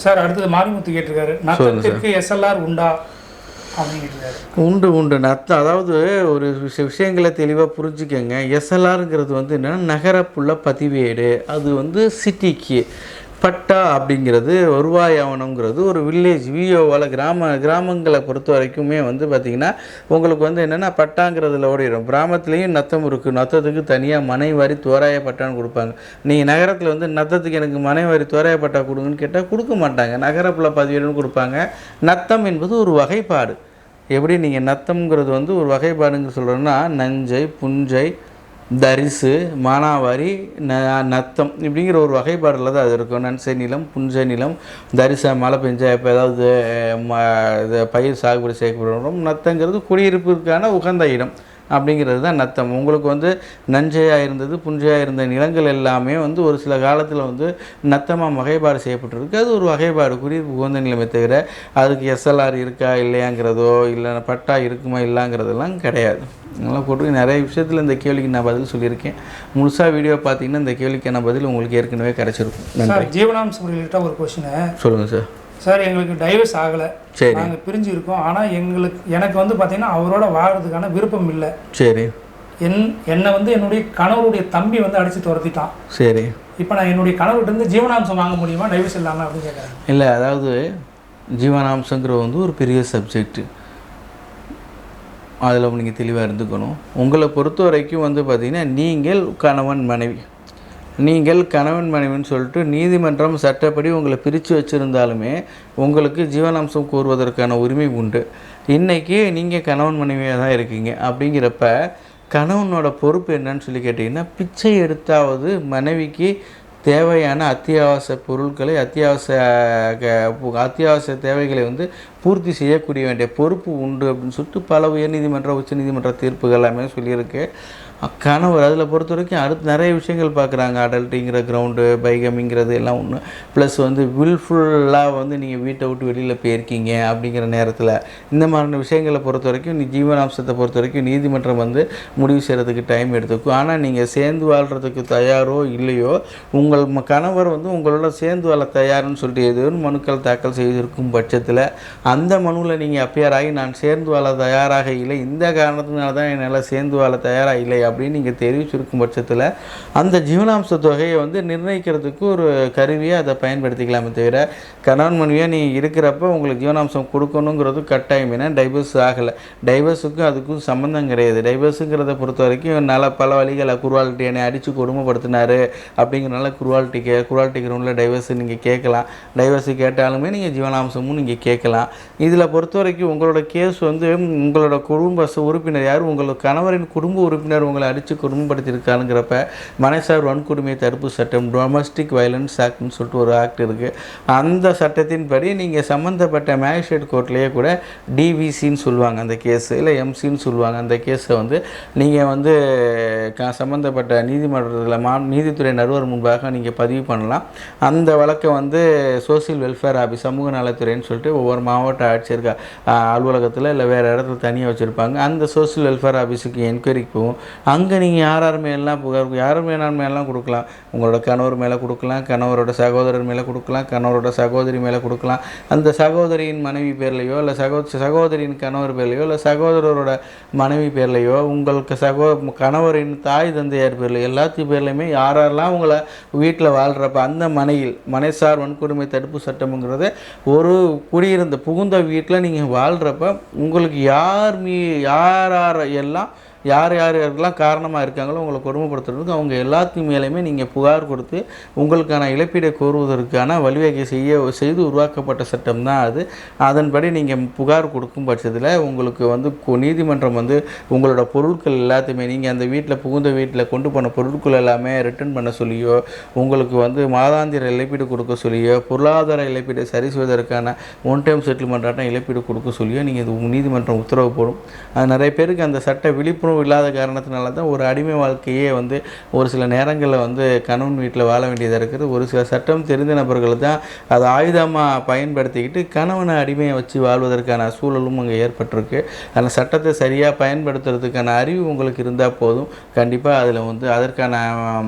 Sir அடுத்தது மாரிமுத்து கேட்டிருக்காரு, நத்தத்திற்கு SLR உண்டா அப்படின்னு கேட்டிருக்காரு. உண்டு நத்தம். அதாவது ஒரு விஷயங்களை தெளிவாக புரிஞ்சுக்கங்க. எஸ்எல்ஆருங்கிறது வந்து என்னென்னா நகரப்புள்ள பதிவேடு. அது வந்து சிட்டிக்கு. பட்டா அப்படிங்கிறது வருவாய் ஆவணங்கிறது ஒரு வில்லேஜ் விஓவால் கிராமங்களை பொறுத்த வரைக்குமே வந்து பார்த்திங்கன்னா உங்களுக்கு வந்து என்னென்னா பட்டாங்கிறதுல ஓடிடும். கிராமத்துலேயும் நத்தம் இருக்குது. நத்தத்துக்கு தனியாக மனை வாரி தோராய பட்டான்னு கொடுப்பாங்க. நீங்கள் நகரத்தில் வந்து நத்தத்துக்கு எனக்கு மனை வாரி தோராய பட்டா கொடுங்கன்னு கேட்டால் கொடுக்க மாட்டாங்க. நகரப்புல பதிவேடுன்னு கொடுப்பாங்க. நத்தம் என்பது ஒரு வகைப்பாடு. எப்படி நீங்கள் நத்தம்ங்கிறது வந்து ஒரு வகைப்பாடுங்க சொல்கிறோன்னா நஞ்சை, புஞ்சை, தரிசு, மானாவாரி, நத்தம் இப்படிங்கிற ஒரு வகைப்பாடில் தான் அது இருக்கும். நன்சை நிலம், புஞ்சை நிலம், தரிசா மழை பெஞ்சா இப்போ ஏதாவது பயிர் சாகுபடி செய்யப்படுறோம். நத்தங்கிறது குடியிருப்பிற்கான உகந்த இடம் அப்படிங்கிறது தான் நத்தம். உங்களுக்கு வந்து நஞ்சையாக இருந்தது, புஞ்சையாக இருந்த நிலங்கள் எல்லாமே வந்து ஒரு சில காலத்தில் வந்து நத்தமாக வகைப்பாடு செய்யப்பட்டிருக்கு. அது ஒரு வகைப்பாடு குடியிருப்பு உகந்த நிலைமை தவிர அதுக்கு எஸ்எல்ஆர் இருக்கா இல்லையாங்கிறதோ இல்லை பட்டா இருக்குமா இல்லைங்கிறதெல்லாம் கிடையாது. அதெல்லாம் போட்டு நிறைய விஷயத்தில் இந்த கேள்விக்கு நான் பதில் சொல்லியிருக்கேன். முழுசாக வீடியோ பார்த்தீங்கன்னா இந்த கேள்விக்கான பதில் உங்களுக்கு ஏற்கனவே கிடைச்சிருக்கும். சார் ஜீவனாம்சம் ரிலேட்டாக ஒரு கொஸ்டின் சொல்லுங்கள் சார். சார் எங்களுக்கு டைவர்ஸ் ஆகலை, சரி, நாங்கள் பிரிஞ்சு இருக்கோம். ஆனால் எனக்கு வந்து பார்த்தீங்கன்னா அவரோட வாழ்றதுக்கான விருப்பம் இல்லை. சரி. என்னை வந்து என்னுடைய கணவருடைய தம்பி வந்து அடித்து துரத்திட்டான். சரி. இப்போ நான் என்னுடைய கணவர்கிட்ட ஜீவனாம்சம் வாங்க முடியுமா டைவர்ஸ் இல்லாமல் அப்படின்னு கேட்குறேன். இல்லை, அதாவது ஜீவனாம்சங்கிற வந்து ஒரு பெரிய சப்ஜெக்ட்டு. அதில் நீங்கள் தெளிவாக இருந்துக்கணும். உங்களை பொறுத்த வரைக்கும் வந்து பார்த்திங்கன்னா நீங்கள் கணவன் மனைவின்னு சொல்லிட்டு நீதிமன்றம் சட்டப்படி உங்களை பிரித்து வச்சுருந்தாலுமே உங்களுக்கு ஜீவனாம்சம் கோருவதற்கான உரிமை உண்டு. இன்றைக்கி நீங்கள் கணவன் மனைவியாக தான் இருக்கீங்க. அப்படிங்கிறப்ப கணவனோட பொறுப்பு என்னன்னு சொல்லி கேட்டிங்கன்னா பிச்சை எடுத்தாவது மனைவிக்கு தேவையான அத்தியாவசிய பொருட்களை அத்தியாவசிய தேவைகளை வந்து பூர்த்தி செய்யக்கூடிய வேண்டிய பொறுப்பு உண்டு அப்படின்னு சொல்லிட்டு பல உயர்நீதிமன்ற உச்சநீதிமன்ற தீர்ப்புகள் எல்லாமே சொல்லியிருக்கு. கணவர் அதில் பொறுத்த வரைக்கும் அடுத்து நிறைய விஷயங்கள் பார்க்குறாங்க. அடல்ட்டிங்கிற கிரவுண்டு, பைகமிங்கிறது எல்லாம் ஒன்று. ப்ளஸ் வந்து வில்ஃபுல்லாக வந்து நீங்கள் வீட்டை விட்டு வெளியில் போயிருக்கீங்க அப்படிங்கிற நேரத்தில் இந்த மாதிரியான விஷயங்களை பொறுத்த வரைக்கும் ஜீவனாம்சத்தை பொறுத்த வரைக்கும் நீதிமன்றம் வந்து முடிவு செய்கிறதுக்கு டைம் எடுத்துக்கும். ஆனால் நீங்கள் சேர்ந்து வாழ்கிறதுக்கு தயாரோ இல்லையோ உங்கள் கணவர் வந்து உங்களோட சேர்ந்து வாழ தயார்னு சொல்லிட்டு ஏதோ மனுக்கள் தாக்கல் செய்திருக்கும் பட்சத்தில் அந்த மனுவில் நீங்கள் அப்பியர் ஆகி நான் சேர்ந்து வாழ தயாராக இல்லை, இந்த காரணத்தினால தான் என்னால் சேர்ந்து வாழ தயாராக இல்லை அப்படின்னு நீங்கள் தெரிவிச்சிருக்கும் பட்சத்தில் அந்த ஜீவனாம்ச தொகையை வந்து நிர்ணயிக்கிறதுக்கு ஒரு கருவியை அதை பயன்படுத்திக்கலாமே தவிர கணவன் மனைவியாக நீங்கள் இருக்கிறப்ப உங்களுக்கு ஜீவனாம்சம் கொடுக்கணுங்கிறது கட்டாயம். ஏன்னா டைவர்ஸ் ஆகலை. டைவர்ஸுக்கும் அதுக்கும் சம்மந்தம் கிடையாது. டைவர்ஸுங்கிறத பொறுத்த வரைக்கும் பல வழிகளை குருவாலிட்டி என்னை அடித்து கொடுமைப்படுத்தினார் அப்படிங்கிறனால குருவாலிட்டி கிரவுண்டில் டைவர்ஸு நீங்கள் கேட்கலாம். டைவர்ஸு கேட்டாலுமே நீங்கள் ஜீவனாம்சமும் நீங்கள் கேட்கலாம். இதில் பொறுத்த வரைக்கும் உங்களோட கேஸ் வந்து உங்களோட குடும்ப உறுப்பினர் யார், உங்களோட கணவரின் குடும்ப உறுப்பினர் உங்களை அடித்து குடும்பப்படுத்தியிருக்காருங்கிறப்ப மனைசார் வன்கொடுமை தடுப்பு சட்டம் டொமஸ்டிக் வயலன்ஸ் ஆக்ட்னு சொல்லிட்டு ஒரு ஆக்ட் இருக்குது. அந்த சட்டத்தின்படி நீங்கள் சம்மந்தப்பட்ட மேஜிஸ்ட்ரேட் கோர்ட்லேயே கூட டிவிசின்னு சொல்லுவாங்க அந்த கேஸு, இல்லை எம்சின்னு சொல்லுவாங்க அந்த கேஸை வந்து நீங்கள் வந்து சம்மந்தப்பட்ட நீதிமன்றத்தில் நீதித்துறை நடுவர் முன்பாக நீங்கள் பதிவு பண்ணலாம். அந்த வழக்கை வந்து சோசியல் வெல்ஃபேர் ஆஃபீஸ் சமூக நலத்துறைன்னு சொல்லிட்டு ஒவ்வொரு மாவட்ட ஆட்சியர் அலுவலகத்தில் இல்லை வேறு இடத்துல தனியாக வச்சுருப்பாங்க. அந்த சோசியல் வெல்ஃபேர் ஆஃபீஸுக்கு என்கொயரிக்கு போகும். அங்கே நீங்கள் யார் மேலாம் புகார் யார் மேலாம் கொடுக்கலாம். உங்களோட கணவர் மேலே கொடுக்கலாம், கணவரோட சகோதரர் மேலே கொடுக்கலாம், கணவரோட சகோதரி மேலே கொடுக்கலாம். அந்த சகோதரியின் மனைவி பேர்லையோ இல்லை சகோதரியின் கணவர் பேர்லையோ இல்லை சகோதரரோட மனைவி பேர்லையோ உங்களுக்கு கணவரின் தாய் தந்தையார் பேர்லையோ எல்லாத்து பேர்லையுமே யாரெல்லாம் உங்களை வீட்டில் வாழ்கிறப்ப அந்த மனைசார் வன்கொடுமை தடுப்பு சட்டம்ங்கிறது ஒரு குடியிருந்த புகுந்த வீட்டில் நீங்கள் வாழ்கிறப்ப உங்களுக்கு யார் யாரெல்லாம் காரணமாக இருக்காங்களோ உங்களை கொடுமைப்படுத்துறதுக்கு அவங்க எல்லாத்தையும் மேலேயுமே நீங்கள் புகார் கொடுத்து உங்களுக்கான இழப்பீடை கோருவதற்கான வழிவகை செய்து உருவாக்கப்பட்ட சட்டம் தான் அது. அதன்படி நீங்கள் புகார் கொடுக்கும் பட்சத்தில் உங்களுக்கு வந்து நீதிமன்றம் வந்து உங்களோட பொருட்கள் எல்லாத்தையுமே நீங்கள் அந்த புகுந்த வீட்டில் கொண்டு போன பொருட்கள் எல்லாமே ரிட்டர்ன் பண்ண சொல்லியோ உங்களுக்கு வந்து மாதாந்திர இழப்பீடு கொடுக்க சொல்லியோ பொருளாதார இழப்பீடை சரி செய்வதற்கான ஒன் டைம் செட்டில்மெண்ட் இழப்பீடு கொடுக்க சொல்லியோ நீங்கள் நீதிமன்றம் உத்தரவு போடும். அது நிறைய பேருக்கு அந்த சட்ட விழிப்புணர்வு இல்லாத காரணத்தினால தான் ஒரு அடிமை வாழ்க்கையே வந்து ஒரு சில நேரங்களில் வந்து கணவன் வீட்டில் வாழ வேண்டியதாக இருக்குது. ஒரு சில சட்டம் தெரிந்த நபர்கள் தான் அதை ஆயுதமாக பயன்படுத்திக்கிட்டு கணவனை அடிமையை வச்சு வாழ்வதற்கான சூழலும் அங்கே ஏற்பட்டிருக்கு. அந்த சட்டத்தை சரியாக பயன்படுத்துறதுக்கான அறிவு உங்களுக்கு இருந்தால் போதும். கண்டிப்பாக அதில் வந்து அதற்கான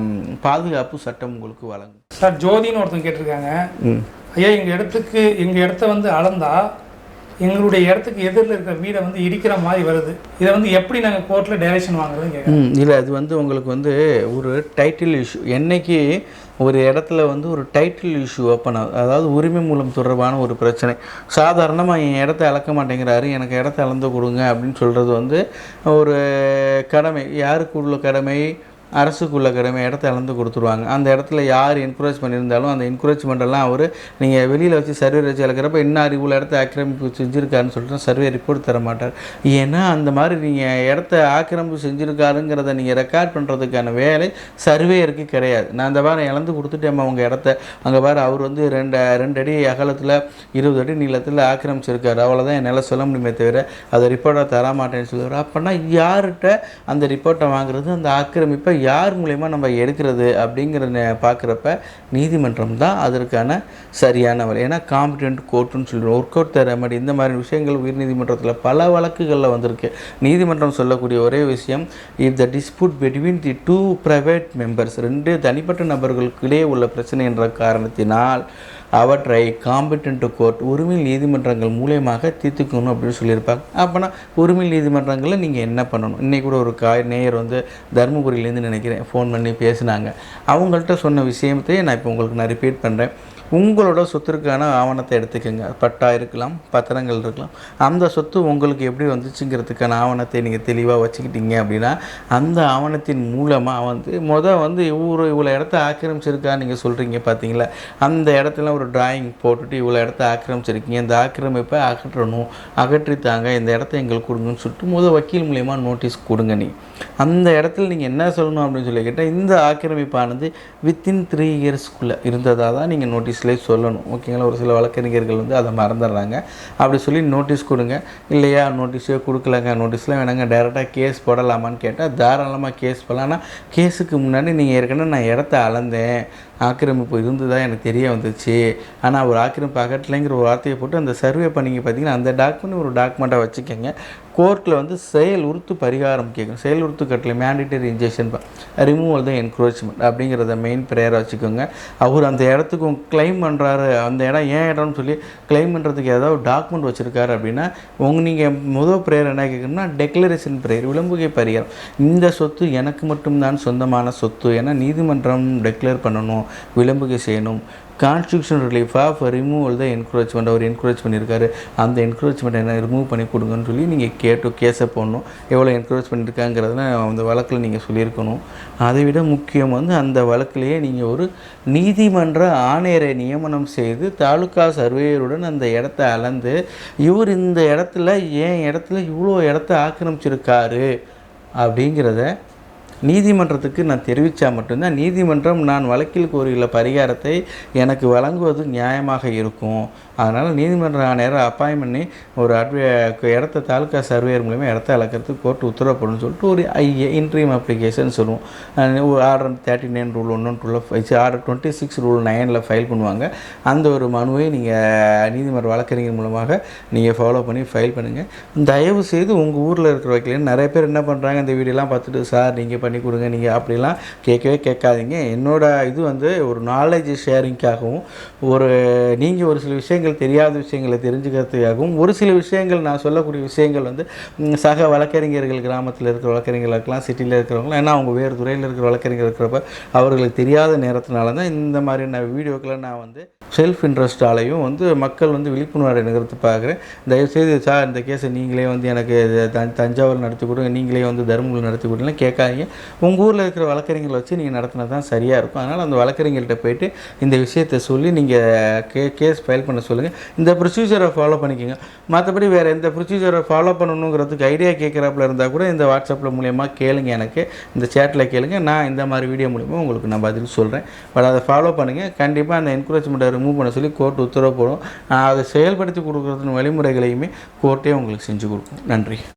பாதுகாப்பு சட்டம் உங்களுக்கு வழங்கும். சார் ஜோதின்னு ஒருத்தன் கேட்டிருக்காங்க, ஐயா எங்கள் இடத்த வந்து அளந்தா எங்களுடைய இடத்துக்கு எதிரில் இருக்கிற வீடை வந்து இடிக்கிற மாதிரி வருது. இதை வந்து எப்படி நாங்கள் கோர்ட்டில் டைரக்ஷன் வாங்குறதுன்னு கேட்குறோம். இல்லை, அது வந்து உங்களுக்கு வந்து ஒரு டைட்டில் இஷ்யூ. என்னைக்கு ஒரு இடத்துல வந்து ஒரு டைட்டில் இஷ்யூ ஓப்பன் ஆகுது, அதாவது உரிமை மூலம் தொடர்பான ஒரு பிரச்சனை. சாதாரணமாக என் இடத்த அளக்க மாட்டேங்கிறாரு, எனக்கு இடத்த அளந்து கொடுங்க அப்படின்னு சொல்கிறது வந்து ஒரு கடமை. யாருக்கு உள்ள கடமை? அரசுக்குள்ள கடமை. இடத்த அளந்து கொடுத்துருவாங்க. அந்த இடத்துல யார் என்கரேஜ் பண்ணியிருந்தாலும் அந்த என்கரேஜ்மெண்ட்டெல்லாம் அவர் நீங்கள் வெளியில் வச்சு சர்வே வச்சு இழக்கிறப்ப இன்னார் இவ்வளோ இடத்த ஆக்கிரமிப்பு செஞ்சுருக்காருன்னு சொல்லிட்டு சர்வே ரிப்போர்ட் தர மாட்டார். ஏன்னா அந்த மாதிரி நீங்கள் இடத்த ஆக்கிரமிப்பு செஞ்சுருக்காருங்கிறத நீங்கள் ரெக்கார்ட் பண்ணுறதுக்கான வேலை சர்வேயருக்கு கிடையாது. நான் அந்த வாரம் இழந்து கொடுத்துட்டேன் அவங்க இடத்த, அங்கே வேறு அவர் வந்து ரெண்டு அடி அகலத்தில் 20 அடி நீளத்தில் ஆக்கிரமிச்சிருக்காரு, அவ்வளோதான் என்னால் சொல்ல முடியுமே தவிர அதை ரிப்போர்ட்டாக தர மாட்டேன்னு சொல்லுவார். அப்படின்னா யார்கிட்ட அந்த ரிப்போர்ட்டை வாங்குறது, அந்த ஆக்கிரமிப்பை யார் மூலயமா நம்ம எடுக்கிறது அப்படிங்கிறத பார்க்குறப்ப நீதிமன்றம் தான் அதற்கான சரியான வழி. ஏன்னா காம்பிடென்ட் கோர்ட்டுன்னு சொல்லுவோம், ஒர்க் அவுட் த ரெமடி. இந்த மாதிரி விஷயங்கள் உயர்நீதிமன்றத்தில் பல வழக்குகளில் வந்திருக்கு. நீதிமன்றம் சொல்லக்கூடிய ஒரே விஷயம், if the dispute between the 2 private members, 2 தனிப்பட்ட நபர்களுக்கிடையே உள்ள பிரச்சனை என்ற காரணத்தினால் அவற்றை காம்பிடென்ட் கோர்ட் உரிமை நீதிமன்றங்கள் மூலயமாக தீர்த்துக்கணும் அப்படின்னு சொல்லியிருப்பாங்க. அப்போனா உரிமை நீதிமன்றங்களில் நீங்கள் என்ன பண்ணணும்? இன்றைக்கி கூட ஒரு நேயர் வந்து தருமபுரியிலேருந்து நினைக்கிறேன் ஃபோன் பண்ணி பேசினாங்க. அவங்கள்ட்ட சொன்ன விஷயத்தையே நான் இப்போ உங்களுக்கு ரிப்பீட் பண்ணுறேன். உங்களோட சொத்திற்கான ஆவணத்தை எடுத்துக்கோங்க. பட்டா இருக்கலாம், பத்திரங்கள் இருக்கலாம். அந்த சொத்து உங்களுக்கு எப்படி வந்துச்சுங்கிறதுக்கான ஆவணத்தை நீங்கள் தெளிவாக வச்சுக்கிட்டீங்க அப்படின்னா அந்த ஆவணத்தின் மூலமாக வந்து இவ்வளோ இடத்த ஆக்கிரமிச்சிருக்கா நீங்கள் சொல்கிறீங்க பார்த்தீங்களா, அந்த இடத்துல ஒரு டிராயிங் போட்டுட்டு இவ்வளோ இடத்த ஆக்கிரமிச்சிருக்கீங்க, இந்த ஆக்கிரமிப்பை அகற்றணும், அகற்றித்தாங்க, இந்த இடத்த எங்களுக்கு கொடுங்கன்னு சொல்லிட்டு வக்கீல் மூலயமா நோட்டீஸ் கொடுங்க. அந்த இடத்துல நீங்கள் என்ன சொல்லணும் அப்படின்னு சொல்லி கேட்டால், இந்த ஆக்கிரமிப்பானது வித்தின் 3 இயர்ஸ்க்குள்ளே இருந்ததாக தான் நீங்கள் நோட்டீஸ்லேயே சொல்லணும். ஓகேங்களா? ஒரு சில வழக்கறிஞர்கள் வந்து அதை மறந்துடுறாங்க. அப்படி சொல்லி நோட்டீஸ் கொடுங்க. இல்லையா நோட்டீஸே கொடுக்கலங்க, நோட்டீஸ்லாம் வேணாங்க, டைரெக்டாக கேஸ் போடலாமான்னு கேட்டால் தாராளமாக கேஸ் போடலாம். ஆனால் கேஸுக்கு முன்னாடி நீங்கள் ஏற்கனவே நான் இடத்த அளந்தேன், ஆக்கிரமிப்பு இருந்ததாக எனக்கு தெரிய வந்துச்சு, ஆனால் ஒரு ஆக்கிரமிப்பு அகட்டலைங்கிற ஒரு வார்த்தையை போட்டு அந்த சர்வே பண்ணிங்க பார்த்தீங்கன்னா அந்த டாக்குமெண்ட் ஒரு டாக்குமெண்ட்டாக வச்சுக்கோங்க. கோர்ட்டில் வந்து செயல் உறுத்து பரிகாரம் கேட்கும். செயல் உறுத்து கட்டளை மேண்டிட்டரி இன்ஜெக்ஷன் ரிமூவல் தான் என்க்ரோச்மெண்ட் அப்படிங்கிறத மெயின் ப்ரேயராக வச்சுக்கோங்க. அவர் அந்த இடத்துக்கு கிளைம் பண்ணுறாரு, அந்த இடம் ஏன் இடம்னு சொல்லி கிளைம் பண்ணுறதுக்கு ஏதாவது டாக்குமெண்ட் வச்சுருக்காரு அப்படின்னா நீங்கள் முதல் ப்ரேயர் என்ன கேட்கணும்னா டெக்ளரேஷன் ப்ரேயர், விளம்புகை பரிகாரம். இந்த சொத்து எனக்கு மட்டும்தான் சொந்தமான சொத்து, ஏன்னா நீதிமன்றம் டெக்ளேர் பண்ணணும், விளம்புகை செய்யணும். கான்ஸ்டியூஷன் ரிலீஃப் ஆஃப் ரிமூவல் தான் என்கரேஜ்மெண்ட். அவர் என்கரேஜ் பண்ணியிருக்காரு, அந்த என்கரேஜ்மெண்ட் என்ன ரிமூவ் பண்ணி கொடுங்கன்னு சொல்லி நீங்கள் கேஸை போடணும். எவ்வளோ என்கரேஜ் பண்ணியிருக்காங்கிறதுல அந்த வழக்கில் நீங்கள் சொல்லியிருக்கணும். அதை விட முக்கியம் அந்த வழக்கிலேயே நீங்கள் ஒரு நீதிமன்ற ஆணையரை நியமனம் செய்து தாலுகா சர்வேயருடன் அந்த இடத்த அளந்து இவர் இந்த இடத்துல ஏன் இடத்துல இவ்வளோ இடத்த ஆக்கிரமிச்சிருக்காரு அப்படிங்கிறத நீதிமன்றத்துக்கு நான் தெரிவித்தா மட்டும்தான் நீதிமன்றம் நான் வழக்கில் கோரியுள்ள பரிகாரத்தை எனக்கு வழங்குவது நியாயமாக இருக்கும். அதனால் நீதிமன்ற ஆணையரை அப்பாயின் பண்ணி ஒரு இடத்த தாலுகா சர்வேயர் மூலமாக இடத்த அளக்கிறதுக்கு கோர்ட் உத்தரவு போடணும்னு சொல்லிட்டு ஒரு இன்ட்ரீம் அப்ளிகேஷன் சொல்லுவோம். Order 39 rule 1 order 26 rule 9 file பண்ணுவாங்க. அந்த ஒரு மனுவை நீங்கள் நீதிமன்ற வழக்கறிஞர் மூலமாக நீங்கள் ஃபாலோ பண்ணி ஃபைல் பண்ணுங்கள். தயவு செய்து உங்கள் ஊரில் இருக்கிற வகையில் நிறைய பேர் என்ன பண்ணுறாங்க, இந்த வீடியோலாம் பார்த்துட்டு சார் நீங்கள் பண்ணி கொடுங்க நீங்கள் அப்படிலாம் கேட்காதீங்க. என்னோட இது ஒரு நாலேஜ் ஷேரிங்காகவும் நீங்கள் ஒரு சில விஷயங்கள் தெரியாத விஷயங்களை தெரிஞ்சுக்கிறதுக்காகவும் ஒரு சில விஷயங்கள் நான் சொல்லக்கூடிய விஷயங்கள் சக வழக்கறிஞர்கள் கிராமத்தில் இருக்கிற வழக்கறிஞர்களுக்கெல்லாம் சிட்டியில் இருக்கிறவங்களாம், ஏன்னா அவங்க வேறு துறையில் இருக்கிற வழக்கறிஞர் இருக்கிறப்ப அவர்களுக்கு தெரியாத நேரத்தினால தான் இந்த மாதிரியான வீடியோக்களை நான் செல்ஃப் இன்ட்ரெஸ்டாலையும் மக்கள் விழிப்புணர்வு அடைகிறது பார்க்குறேன். தயவுசெய்து சார் இந்த கேஸை நீங்களே எனக்கு தஞ்சாவூர் நடத்தி கொடுங்க, நீங்களே தருமபுரி நடத்தி கொடுக்கலாம் கேட்காதீங்க. உங்கள் ஊரில் இருக்கிற வழக்கறிஞர்களை வச்சு நீங்கள் நடத்தினா தான் சரியாக இருக்கும். அதனால் அந்த வழக்கறிஞர்கிட்ட போய்ட்டு இந்த விஷயத்தை சொல்லி நீங்கள் கேஸ் ஃபைல் பண்ண சொல்லுங்கள். இந்த ப்ரொசீஜரை ஃபாலோ பண்ணிக்கோங்க. மற்றபடி வேறு எந்த ப்ரொசீஜரை ஃபாலோ பண்ணணுங்கிறதுக்கு ஐடியா கேட்குறாப்புல இருந்தால் கூட இந்த வாட்ஸ்அப்பில் மூலயமா கேளுங்க, எனக்கு இந்த சேட்டில் கேளுங்க. நான் இந்த மாதிரி வீடியோ மூலமாக உங்களுக்கு நான் பதில் சொல்கிறேன். பட் அதை ஃபாலோ பண்ணுங்கள். கண்டிப்பாக அந்த என்கரேஜ்மெண்ட்டை ரிமூவ் பண்ண சொல்லி கோர்ட் உத்தரவு போடும். அதை செயல்படுத்தி கொடுக்குறதுன்னு வழிமுறைகளையுமே கோர்ட்டே உங்களுக்கு செஞ்சு கொடுக்கும். நன்றி.